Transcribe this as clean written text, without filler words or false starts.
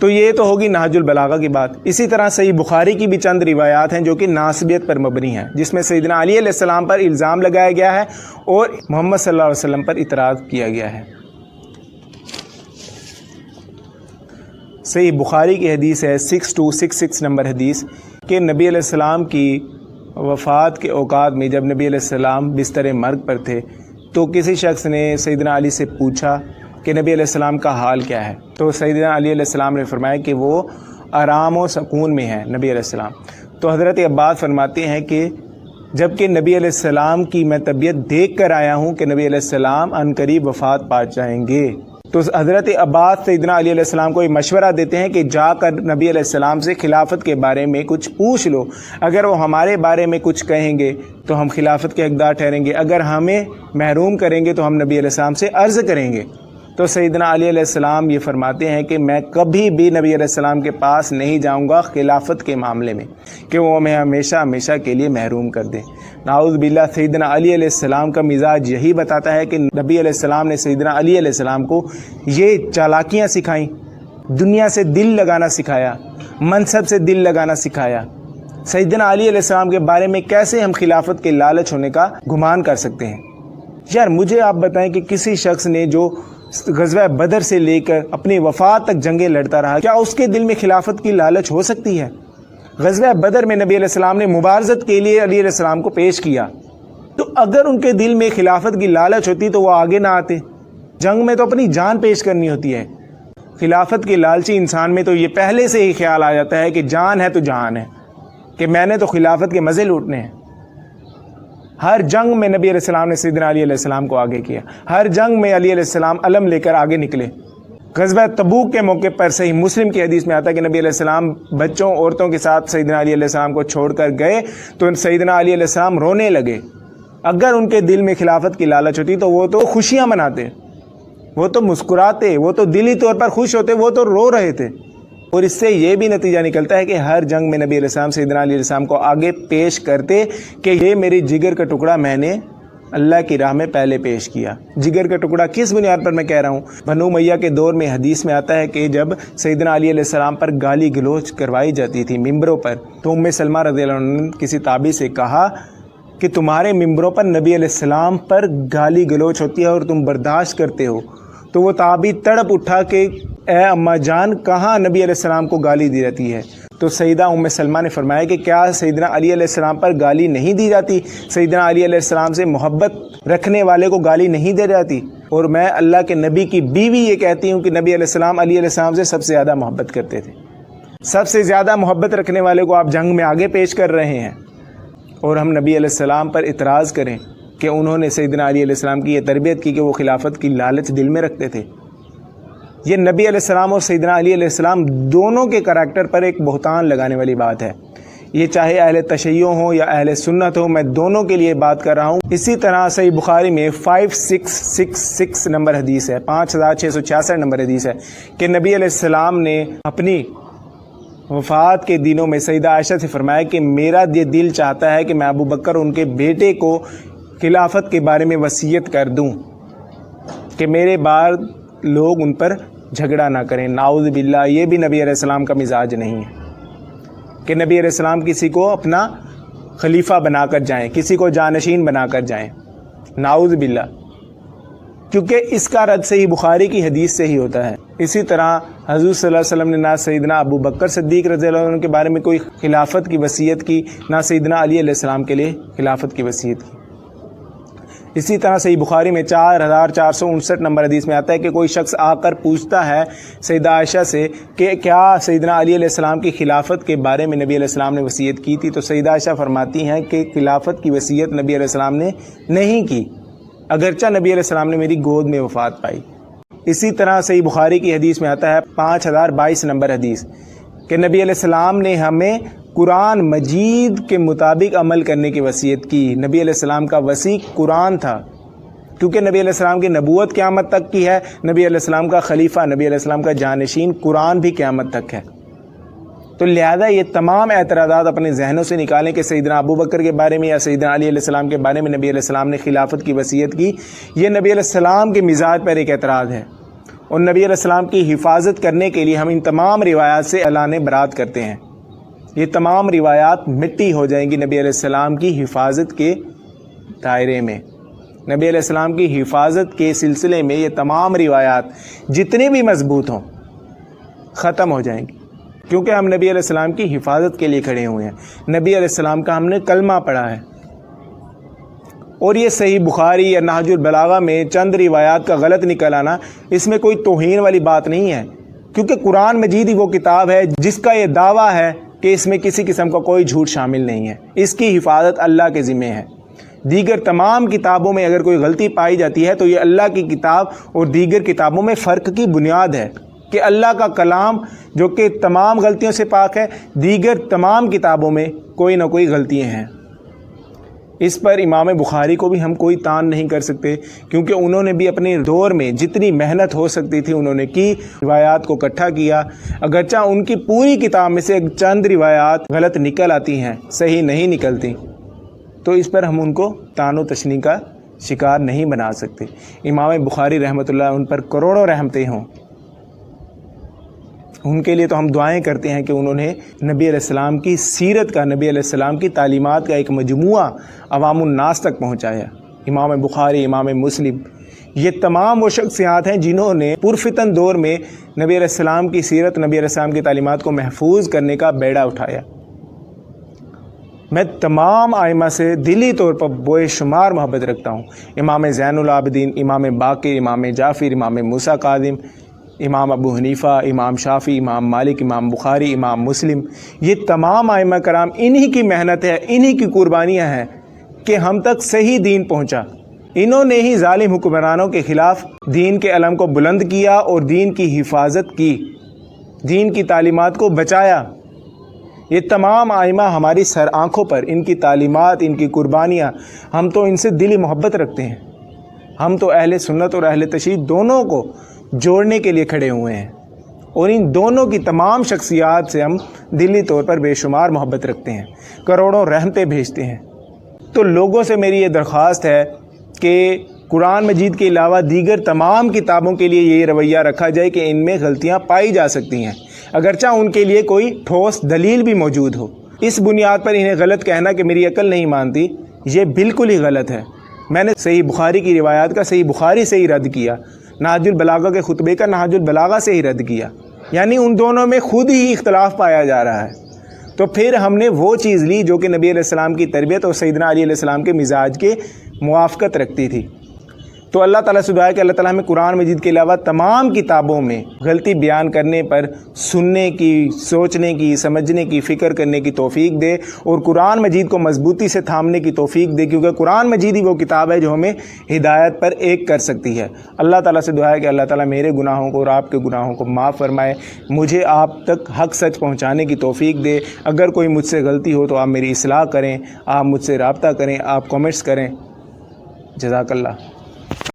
تو یہ تو ہوگی نہج البلاغہ کی بات۔ اسی طرح صحیح بخاری کی بھی چند روایات ہیں جو کہ ناسبیت پر مبنی ہیں، جس میں سیدنا علی علیہ السلام پر الزام لگایا گیا ہے اور محمد صلی اللہ علیہ وسلم پر اعتراض کیا گیا ہے۔ صحیح بخاری کی حدیث ہے 6266 نمبر حدیث کہ نبی علیہ السلام کی وفات کے اوقات میں جب نبی علیہ السلام بستر مرگ پر تھے تو کسی شخص نے سیدنا علی سے پوچھا کہ نبی علیہ السلام کا حال کیا ہے، تو سیدنا علی علیہ السلام نے فرمایا کہ وہ آرام و سکون میں ہے نبی علیہ السلام۔ تو حضرت عباس فرماتے ہیں کہ جب کہ نبی علیہ السلام کی میں طبیعت دیکھ کر آیا ہوں کہ نبی علیہ السلام عنقریب وفات پا جائیں گے، تو حضرت عباس سیدنا علی علیہ السلام کو یہ مشورہ دیتے ہیں کہ جا کر نبی علیہ السلام سے خلافت کے بارے میں کچھ پوچھ لو، اگر وہ ہمارے بارے میں کچھ کہیں گے تو ہم خلافت کے حقدار ٹھہریں گے، اگر ہمیں محروم کریں گے تو ہم نبی علیہ السلام سے عرض کریں گے۔ تو سیدنا علی علیہ السلام یہ فرماتے ہیں کہ میں کبھی بھی نبی علیہ السلام کے پاس نہیں جاؤں گا خلافت کے معاملے میں کہ وہ ہمیں ہمیشہ ہمیشہ کے لیے محروم کر دیں۔ نعوذ باللہ، سیدنا علی علیہ السلام کا مزاج یہی بتاتا ہے کہ نبی علیہ السلام نے سیدنا علی علیہ السلام کو یہ چالاکیاں سکھائیں، دنیا سے دل لگانا سکھایا، منصب سے دل لگانا سکھایا۔ سیدنا علی علیہ السلام کے بارے میں کیسے ہم خلافت کے لالچ ہونے کا گمان کر سکتے ہیں؟ یار مجھے آپ بتائیں کہ کسی شخص نے جو غزوہ بدر سے لے کر اپنی وفات تک جنگیں لڑتا رہا، کیا اس کے دل میں خلافت کی لالچ ہو سکتی ہے؟ غزوہ بدر میں نبی علیہ السلام نے مبارزت کے لیے علی علیہ السلام کو پیش کیا، تو اگر ان کے دل میں خلافت کی لالچ ہوتی تو وہ آگے نہ آتے۔ جنگ میں تو اپنی جان پیش کرنی ہوتی ہے، خلافت کے لالچی انسان میں تو یہ پہلے سے ہی خیال آ جاتا ہے کہ جان ہے تو جان ہے، کہ میں نے تو خلافت کے مزے لوٹنے ہیں۔ ہر جنگ میں نبی علیہ السلام نے سیدنا علی علیہ السلام کو آگے کیا، ہر جنگ میں علی علیہ السلام علم لے کر آگے نکلے۔ غزوہ تبوک کے موقع پر صحیح مسلم کی حدیث میں آتا ہے کہ نبی علیہ السلام بچوں عورتوں کے ساتھ سیدنا علی علیہ السلام کو چھوڑ کر گئے تو سیدنا علی علیہ السلام رونے لگے۔ اگر ان کے دل میں خلافت کی لالچ ہوتی تو وہ تو خوشیاں مناتے، وہ تو مسکراتے، وہ تو دلی طور پر خوش ہوتے، وہ تو رو رہے تھے۔ اور اس سے یہ بھی نتیجہ نکلتا ہے کہ ہر جنگ میں نبی علیہ السلام سیدنا علی علیہ السلام کو آگے پیش کرتے کہ یہ میری جگر کا ٹکڑا میں نے اللہ کی راہ میں پہلے پیش کیا۔ جگر کا ٹکڑا کس بنیاد پر میں کہہ رہا ہوں؟ بنو امیہ کے دور میں حدیث میں آتا ہے کہ جب سیدنا علی علیہ السلام پر گالی گلوچ کروائی جاتی تھی ممبروں پر، تو ام سلمہ رضی اللہ عنہ نے کسی تابعی سے کہا کہ تمہارے ممبروں پر نبی علیہ السلام پر گالی گلوچ ہوتی ہے اور تم برداشت کرتے ہو۔ تو وہ تابعی تڑپ اٹھا کہ اے اماں جان، کہاں نبی علیہ السلام کو گالی دی جاتی ہے؟ تو سیدہ ام سلمہ نے فرمایا کہ کیا سیدنا علی علیہ السلام پر گالی نہیں دی جاتی؟ سیدنا علی علیہ السلام سے محبت رکھنے والے کو گالی نہیں دی جاتی؟ اور میں اللہ کے نبی کی بیوی یہ کہتی ہوں کہ نبی علیہ السلام علی علیہ السلام سے سب سے زیادہ محبت کرتے تھے۔ سب سے زیادہ محبت رکھنے والے کو آپ جنگ میں آگے پیش کر رہے ہیں، اور ہم نبی علیہ السلام پر اعتراض کریں کہ انہوں نے سیدنا علی علیہ السلام کی یہ تربیت کی کہ وہ خلافت کی لالچ دل میں رکھتے تھے۔ یہ نبی علیہ السلام اور سیدنا علی علیہ السلام دونوں کے کریکٹر پر ایک بہتان لگانے والی بات ہے۔ یہ چاہے اہل تشیع ہوں یا اہل سنت ہوں، میں دونوں کے لیے بات کر رہا ہوں۔ اسی طرح صحیح بخاری میں 5666 نمبر حدیث ہے، 5666 نمبر حدیث ہے کہ نبی علیہ السلام نے اپنی وفات کے دنوں میں سیدہ عائشہ سے فرمایا کہ میرا یہ دل چاہتا ہے کہ میں ابو بکر ان کے بیٹے کو خلافت کے بارے میں وصیت کر دوں کہ میرے بعد لوگ ان پر جھگڑا نہ کریں۔ نعوذ باللہ، یہ بھی نبی علیہ السلام کا مزاج نہیں ہے کہ نبی علیہ السلام کسی کو اپنا خلیفہ بنا کر جائیں، کسی کو جانشین بنا کر جائیں۔ نعوذ باللہ، کیونکہ اس کا رد صحیح بخاری کی حدیث سے ہی ہوتا ہے۔ اسی طرح حضور صلی اللہ علیہ وسلم نے نہ سیدنا ابو بکر صدیق رضی اللہ عنہ کے بارے میں کوئی خلافت کی وصیت کی، نہ سیدنا علی علیہ السلام کے لیے خلافت کی وصیت کی۔ اسی طرح صحیح بخاری میں 4459 نمبر حدیث میں آتا ہے کہ کوئی شخص آ کر پوچھتا ہے سیدہ عائشہ سے کہ کیا سیدنا علی علیہ السلام کی خلافت کے بارے میں نبی علیہ السلام نے وصیت کی تھی؟ تو سیدہ عائشہ فرماتی ہیں کہ خلافت کی وصیت نبی علیہ السلام نے نہیں کی، اگرچہ نبی علیہ السلام نے میری گود میں وفات پائی۔ اسی طرح صحیح بخاری کی حدیث میں آتا ہے 5022 نمبر حدیث کہ نبی علیہ السلام نے ہمیں قرآن مجید کے مطابق عمل کرنے کی وصیت کی۔ نبی علیہ السلام کا وصی قرآن تھا، کیونکہ نبی علیہ السلام کی نبوت قیامت تک کی ہے، نبی علیہ السلام کا خلیفہ، نبی علیہ السلام کا جانشین قرآن بھی قیامت تک ہے۔ تو لہذا یہ تمام اعتراضات اپنے ذہنوں سے نکالیں کہ سیدنا ابو بکر کے بارے میں یا سیدنا علی علیہ السلام کے بارے میں نبی علیہ السلام نے خلافت کی وصیت کی، یہ نبی علیہ السلام کے مزاج پر ایک اعتراض ہے۔ اور نبی علیہ السلام کی حفاظت کرنے کے لیے ہم ان تمام روایات سے اعلان برات کرتے ہیں۔ یہ تمام روایات مٹی ہو جائیں گی نبی علیہ السلام کی حفاظت کے دائرے میں۔ نبی علیہ السلام کی حفاظت کے سلسلے میں یہ تمام روایات جتنے بھی مضبوط ہوں ختم ہو جائیں گی، کیونکہ ہم نبی علیہ السلام کی حفاظت کے لیے کھڑے ہوئے ہیں۔ نبی علیہ السلام کا ہم نے کلمہ پڑھا ہے، اور یہ صحیح بخاری یا نہج البلاغہ میں چند روایات کا غلط نکل آنا، اس میں کوئی توہین والی بات نہیں ہے، کیونکہ قرآن مجید ہی وہ کتاب ہے جس کا یہ دعویٰ ہے کہ اس میں کسی قسم کا کوئی جھوٹ شامل نہیں ہے۔ اس کی حفاظت اللہ کے ذمہ ہے۔ دیگر تمام کتابوں میں اگر کوئی غلطی پائی جاتی ہے تو یہ اللہ کی کتاب اور دیگر کتابوں میں فرق کی بنیاد ہے کہ اللہ کا کلام جو کہ تمام غلطیوں سے پاک ہے، دیگر تمام کتابوں میں کوئی نہ کوئی غلطیاں ہیں۔ اس پر امام بخاری کو بھی ہم کوئی تان نہیں کر سکتے، کیونکہ انہوں نے بھی اپنے دور میں جتنی محنت ہو سکتی تھی انہوں نے کی، روایات کو اکٹھا کیا۔ اگرچہ ان کی پوری کتاب میں سے چند روایات غلط نکل آتی ہیں، صحیح نہیں نکلتی، تو اس پر ہم ان کو تان و تشنیع کا شکار نہیں بنا سکتے۔ امام بخاری رحمۃ اللہ ان پر کروڑوں رحمتیں ہوں، ان کے لیے تو ہم دعائیں کرتے ہیں کہ انہوں نے نبی علیہ السلام کی سیرت کا، نبی علیہ السلام کی تعلیمات کا ایک مجموعہ عوام الناس تک پہنچایا۔ امام بخاری، امام مسلم، یہ تمام وہ شخصیات ہیں جنہوں نے پرفتن دور میں نبی علیہ السلام کی سیرت، نبی علیہ السلام کی تعلیمات کو محفوظ کرنے کا بیڑا اٹھایا۔ میں تمام ائمہ سے دلی طور پر بے شمار محبت رکھتا ہوں۔ امام زین العابدین، امام باقر، امام جعفر، امام موسیٰ کاظم، امام ابو حنیفہ، امام شافعی، امام مالک، امام بخاری، امام مسلم، یہ تمام ائمہ کرام، انہی کی محنت ہے، انہی کی قربانیاں ہیں کہ ہم تک صحیح دین پہنچا۔ انہوں نے ہی ظالم حکمرانوں کے خلاف دین کے علم کو بلند کیا اور دین کی حفاظت کی، دین کی تعلیمات کو بچایا۔ یہ تمام ائمہ ہماری سر آنکھوں پر، ان کی تعلیمات، ان کی قربانیاں، ہم تو ان سے دلی محبت رکھتے ہیں۔ ہم تو اہل سنت اور اہل تشیع دونوں کو جوڑنے کے لیے کھڑے ہوئے ہیں، اور ان دونوں کی تمام شخصیات سے ہم دلی طور پر بے شمار محبت رکھتے ہیں، کروڑوں رحمتیں بھیجتے ہیں۔ تو لوگوں سے میری یہ درخواست ہے کہ قرآن مجید کے علاوہ دیگر تمام کتابوں کے لیے یہ رویہ رکھا جائے کہ ان میں غلطیاں پائی جا سکتی ہیں، اگرچہ ان کے لیے کوئی ٹھوس دلیل بھی موجود ہو۔ اس بنیاد پر انہیں غلط کہنا کہ میری عقل نہیں مانتی، یہ بالکل ہی غلط ہے۔ میں نے صحیح بخاری کی روایات کا صحیح بخاری سے ہی رد کیا، نہج البلاغہ کے خطبے کا نہج البلاغہ سے ہی رد کیا، یعنی ان دونوں میں خود ہی اختلاف پایا جا رہا ہے۔ تو پھر ہم نے وہ چیز لی جو کہ نبی علیہ السلام کی تربیت اور سیدنا علی علیہ السلام کے مزاج کے موافقت رکھتی تھی۔ تو اللہ تعالیٰ سے دعا ہے کہ اللہ تعالیٰ ہمیں قرآن مجید کے علاوہ تمام کتابوں میں غلطی بیان کرنے پر سننے کی، سوچنے کی، سمجھنے کی، فکر کرنے کی توفیق دے، اور قرآن مجید کو مضبوطی سے تھامنے کی توفیق دے، کیونکہ قرآن مجید ہی وہ کتاب ہے جو ہمیں ہدایت پر ایک کر سکتی ہے۔ اللہ تعالیٰ سے دعا ہے کہ اللہ تعالیٰ میرے گناہوں کو اور آپ کے گناہوں کو معاف فرمائے، مجھے آپ تک حق سچ پہنچانے کی توفیق دے۔ اگر کوئی مجھ سے غلطی ہو تو آپ میری اصلاح کریں، آپ مجھ سے رابطہ کریں، آپ کامنٹس کریں۔ جزاک اللہ۔